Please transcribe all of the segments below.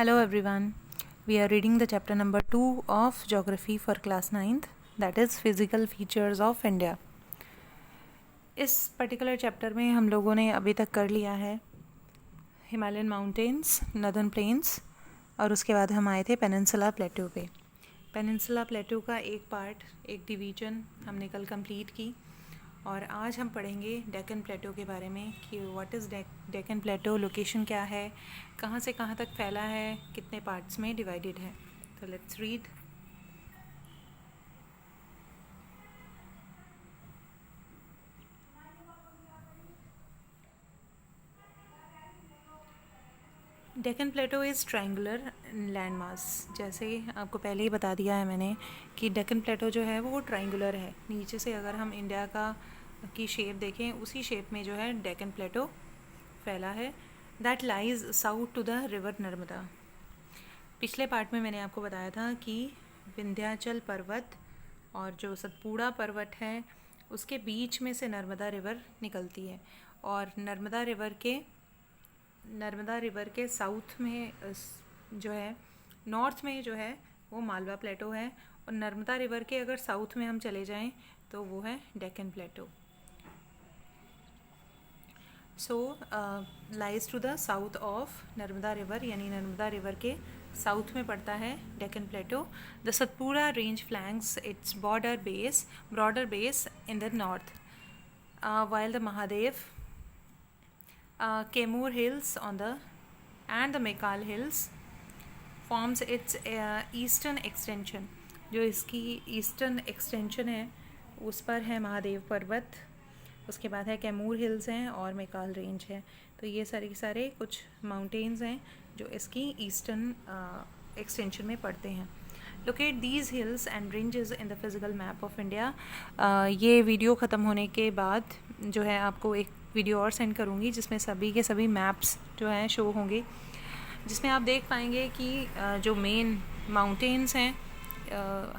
Hello everyone. We are reading the chapter number 2 of Geography for class 9th, that is Physical Features of India. इस particular chapter में हम लोगों ने अभी तक कर लिया है हिमालयन माउंटेन्स, नदर्न प्लेन्स और उसके बाद हम आए थे पेनिनसुला प्लेटू पे। पेनिनसुला प्लेटू का एक पार्ट, एक डिवीजन हमने कल कंप्लीट की और आज हम पढ़ेंगे डेक्कन प्लेटो के बारे में कि what is Deccan plateau, location क्या है, कहाँ से कहाँ तक फैला है, कितने पार्ट्स में डिवाइडेड है। तो let's read. Deccan plateau is triangular land mass. जैसे आपको पहले ही बता दिया है मैंने कि डेक्कन प्लेटो जो है वो ट्रायंगुलर है। नीचे से अगर हम इंडिया की शेप देखें, उसी शेप में जो है डेक्कन प्लेटो फैला है। That lies south to the river Narmada. पिछले पार्ट में मैंने आपको बताया था कि विंध्याचल पर्वत और जो सतपुड़ा पर्वत है उसके बीच में से नर्मदा रिवर निकलती है और नर्मदा रिवर के साउथ में जो है, नॉर्थ में जो है वो मालवा प्लेटो है और नर्मदा रिवर के अगर साउथ में हम चले जाएं तो वो है Deccan plateau. So lies to the south of Narmada river, यानी नर्मदा रिवर के साउथ में पड़ता है Deccan plateau. The Satpura range flanks its broader base in the north, while the Mahadev, Kemur Hills and the Mekal Hills forms its eastern extension। जो इसकी eastern extension है उस पर है महादेव पर्वत, उसके बाद है कैमूर हिल्स हैं और मेकाल रेंज है। तो ये सारे कुछ माउंटेन्स हैं जो इसकी ईस्टर्न एक्सटेंशन में पड़ते हैं। Locate these hills and ranges in the physical map of India. ये वीडियो ख़त्म होने के बाद जो है आपको एक वीडियो और सेंड करूँगी जिसमें सभी के सभी मैप्स जो हैं शो होंगे, जिसमें आप देख पाएंगे कि जो मेन माउंटेन्स हैं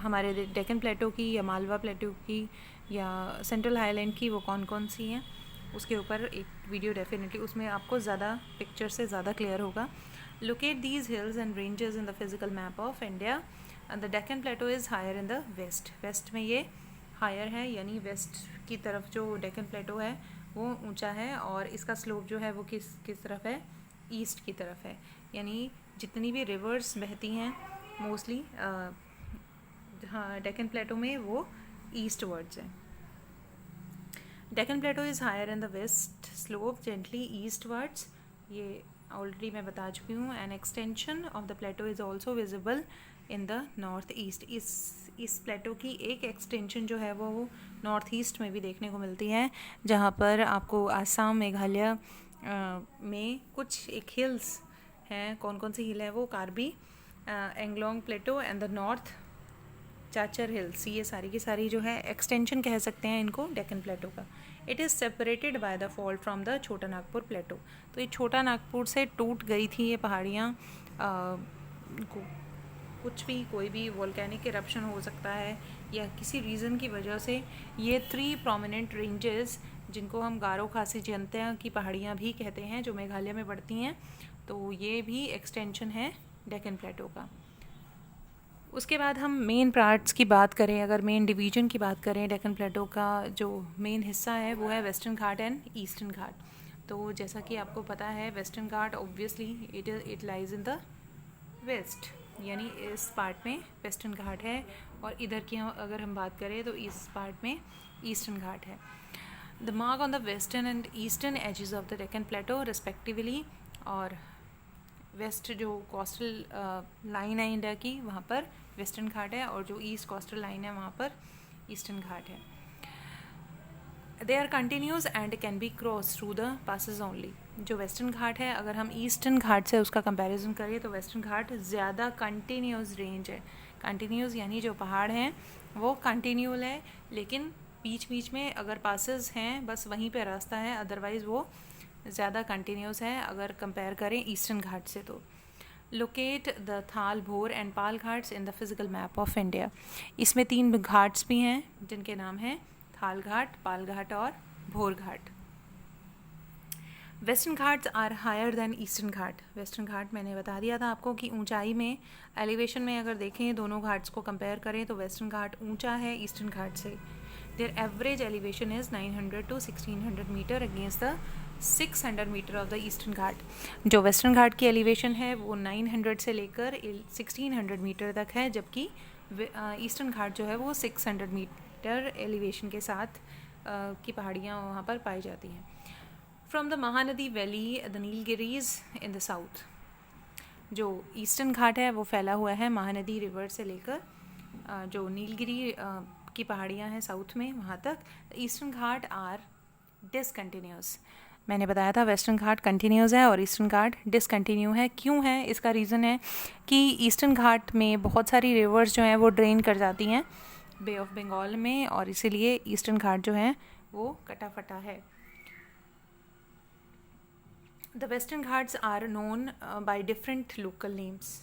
हमारे डेक्कन प्लेटो की या मालवा प्लेटो की या सेंट्रल हाईलैंड की, वो कौन कौन सी हैं, उसके ऊपर एक वीडियो डेफिनेटली, उसमें आपको ज़्यादा पिक्चर से ज़्यादा क्लियर होगा। Locate these hills and ranges in the physical map of India. The Deccan plateau is higher in the west में ये हायर है, यानी वेस्ट की तरफ जो डेक्कन प्लेटो है वो ऊंचा है और इसका स्लोप जो है वो किस तरफ है, ईस्ट की तरफ है। यानी जितनी भी रिवर्स बहती हैं मोस्टली हाँ डेक्कन प्लेटो में वो ईस्ट वर्ड्स हैं। Deccan plateau is higher in the west, slope gently eastwards, ये ऑलरेडी मैं बता चुकी हूँ। An extension of the plateau is also visible in the north east. इस प्लेटो की एक एक्सटेंशन जो है वो नॉर्थ ईस्ट में भी देखने को मिलती है, जहाँ पर आपको आसाम, मेघालय में कुछ एक हिल्स हैं। कौन कौन सी हिल है वो? कार्बी, एंगलोंग प्लेटो एंड द नॉर्थ चाचर हिल्स, ये सारी की सारी जो है एक्सटेंशन कह सकते हैं इनको डेक्कन प्लेटो का। It is separated by the fault from the छोटा नागपुर प्लेटो। तो ये छोटा नागपुर से टूट गई थी ये पहाड़ियाँ। कुछ भी, कोई भी वोल्केनिक इरप्शन हो सकता है या किसी रीज़न की वजह से ये 3 प्रोमिनेंट रेंजेस, जिनको हम गारो खासी जनता की पहाड़ियाँ भी कहते हैं, जो मेघालय में पड़ती हैं, तो ये भी एक्सटेंशन है डेक्कन प्लेटो का। उसके बाद हम मेन पार्ट्स की बात करें, अगर मेन डिवीजन की बात करें, डेक्कन प्लेटो का जो मेन हिस्सा है वो है Western Ghat and Eastern Ghat. तो जैसा कि आपको पता है Western Ghat obviously it lies in the west, यानी इस पार्ट में वेस्टर्न घाट है और इधर की अगर हम बात करें तो इस पार्ट में ईस्टर्न घाट है। The mark on the Western and Eastern edges of the Deccan plateau respectively, और वेस्ट जो कोस्टल लाइन है इंडिया की, वहाँ पर वेस्टर्न घाट है और जो ईस्ट कोस्टल लाइन है वहाँ पर ईस्टर्न घाट है। They are continuous and can be cross through the passes only. जो वेस्टर्न घाट है, अगर हम ईस्टर्न घाट से उसका कंपैरिजन करें तो वेस्टर्न घाट ज़्यादा कंटिन्यूस रेंज है। कंटिन्यूस यानी जो पहाड़ हैं वो कंटिन्यूल है, लेकिन बीच बीच में अगर पासेस हैं बस वहीं पे रास्ता है, अदरवाइज़ वो ज़्यादा कंटिन्यूस है अगर कंपेयर करें ईस्टर्न घाट से। तो लोकेट द थाल, भोर and Pal Ghats in the physical map of India. इसमें 3 घाट्स भी हैं जिनके नाम हैं थाल घाट, पाल घाट और Bhor Ghat. Western Ghats are higher than Eastern Ghat. Western Ghat मैंने बता दिया था आपको कि ऊंचाई में, एलिवेशन में अगर देखें दोनों घाट्स को कंपेयर करें तो वेस्टर्न घाट ऊंचा है ईस्टर्न घाट से। Their average elevation is 900 to 1600 metre against the 600 metre of the Eastern Ghat. जो वेस्टर्न घाट की एलिवेशन है वो 900 से लेकर 1600 मीटर तक है, जबकि ईस्टर्न घाट जो है वो 600 मीटर एलिवेशन के साथ की पहाड़ियाँ वहाँ पर पाई जाती हैं। From the Mahanadi valley the Nilgiris in the south. जो ईस्टर्न घाट है वो फैला हुआ है महानदी रिवर से लेकर जो नीलगिरी की पहाड़ियाँ हैं साउथ में वहाँ तक। Eastern Ghat are discontinuous. मैंने बताया था वेस्टर्न घाट कंटिन्यूस है और ईस्टर्न घाट डिसकंटिन्यू है। क्यों है? इसका रीज़न है कि ईस्टर्न घाट में बहुत सारी रिवर्स जो हैं वो ड्रेन कर जाती हैं बे ऑफ बंगाल में, और इसीलिए ईस्टर्न घाट जो है वो कटा फटा है। The Western Ghats are known by different local names.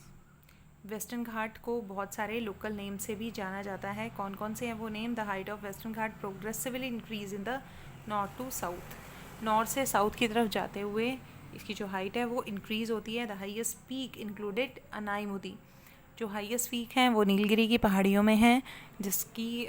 Western Ghat को बहुत सारे लोकल नेम से भी जाना जाता है। कौन कौन से हैं वो name? The height of Western Ghat progressively increase in the north to south. North से साउथ की तरफ जाते हुए इसकी जो हाइट है वो इंक्रीज़ होती है। The highest peak included Anaimudi. जो हाईएस्ट पीक हैं वो नीलगिरी की पहाड़ियों में हैं, जिसकी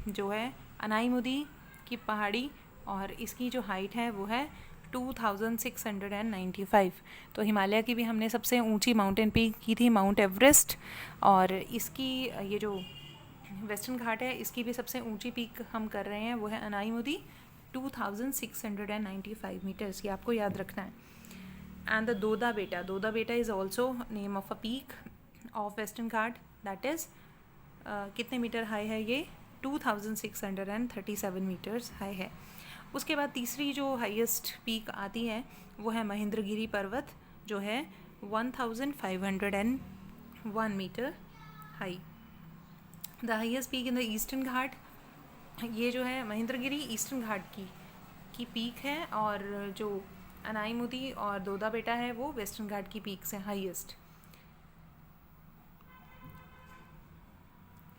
जो है अनाईमुदी की पहाड़ी, और इसकी जो हाइट है वो है 2695। तो हिमालय की भी हमने सबसे ऊंची माउंटेन पीक की थी माउंट एवरेस्ट, और इसकी ये जो वेस्टर्न घाट है इसकी भी सबसे ऊंची पीक हम कर रहे हैं वो है अनाईमुदी 2695 मीटर्स। ये आपको याद रखना है। एंड द दोदा बेटा is also name of a peak of Western Ghat, that is कितने मीटर हाई है ये? 2637 मीटर्स हाई है। उसके बाद तीसरी जो हाईएस्ट पीक आती है वो है महेंद्रगिरी पर्वत, जो है 1501 metre high. The highest peak in the Eastern Ghat, ये जो है महेंद्रगिरी ईस्टर्न घाट की पीक है, और जो अनाईमुदी और दोदा बेटा है वो वेस्टर्न घाट की पीक से highest.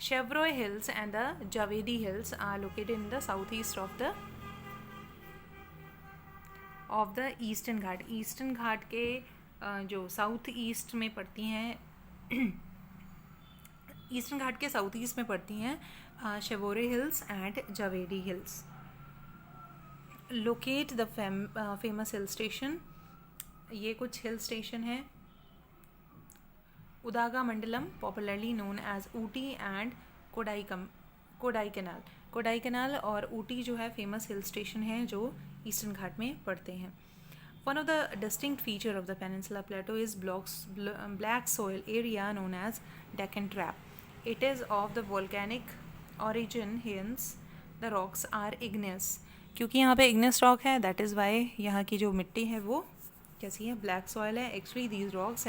Shevaroy hills and the Javadi hills are located in the south east of the Eastern Ghat. Eastern Ghat के जो साउथ ईस्ट में पड़ती हैं ईस्टर्न घाट के साउथ ईस्ट में पड़ती हैं Shevaroy hills and Javadi hills. Locate the famous hill station. ये कुछ हिल स्टेशन है। Udagamandalam, popularly known as Ooty and Kodaikanal. Kodaikanal और ऊटी जो है फेमस हिल स्टेशन है जो ईस्टर्न घाट में पड़ते हैं। One of the distinct feature of the Peninsula Plateau is black soil area known as Deccan Trap. It is of the volcanic origin, hence the rocks are igneous. क्योंकि यहाँ पे igneous rock है, that is why यहाँ की जो मिट्टी है वो कैसी है? black soil है. Actually these rocks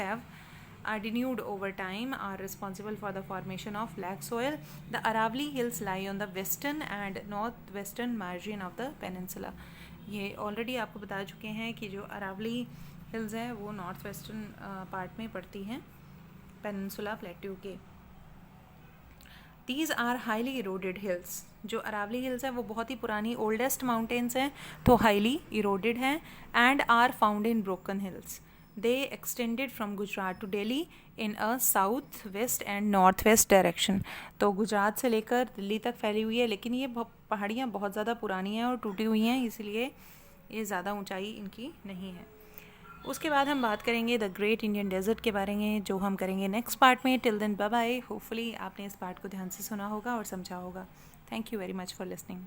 are denuded over time, are responsible for the formation of black soil. The Aravalli Hills lie on the western and northwestern margin of the peninsula. ये ऑलरेडी आपको बता चुके हैं कि जो Aravali hills है वो नॉर्थ वेस्टर्न पार्ट में पड़ती हैं पेनिनसुला प्लेट्यू के। These are highly eroded hills. जो अरावली हिल्स है वो बहुत ही पुरानी ओल्डेस्ट माउंटेन्स हैं, तो हाईली इरोडेड हैं and are found in broken hills. They extended from Gujarat to Delhi in a south west and north west direction. तो गुजरात से लेकर दिल्ली तक फैली हुई है, लेकिन ये पहाड़ियाँ बहुत ज़्यादा पुरानी हैं और टूटी हुई हैं, इसलिए ये ज़्यादा ऊंचाई इनकी नहीं है। उसके बाद हम बात करेंगे द ग्रेट इंडियन डेजर्ट के बारे में, जो हम करेंगे नेक्स्ट पार्ट में। Till then bye bye. Hopefully आपने इस पार्ट को ध्यान से सुना होगा और समझा होगा। Thank you very much for listening.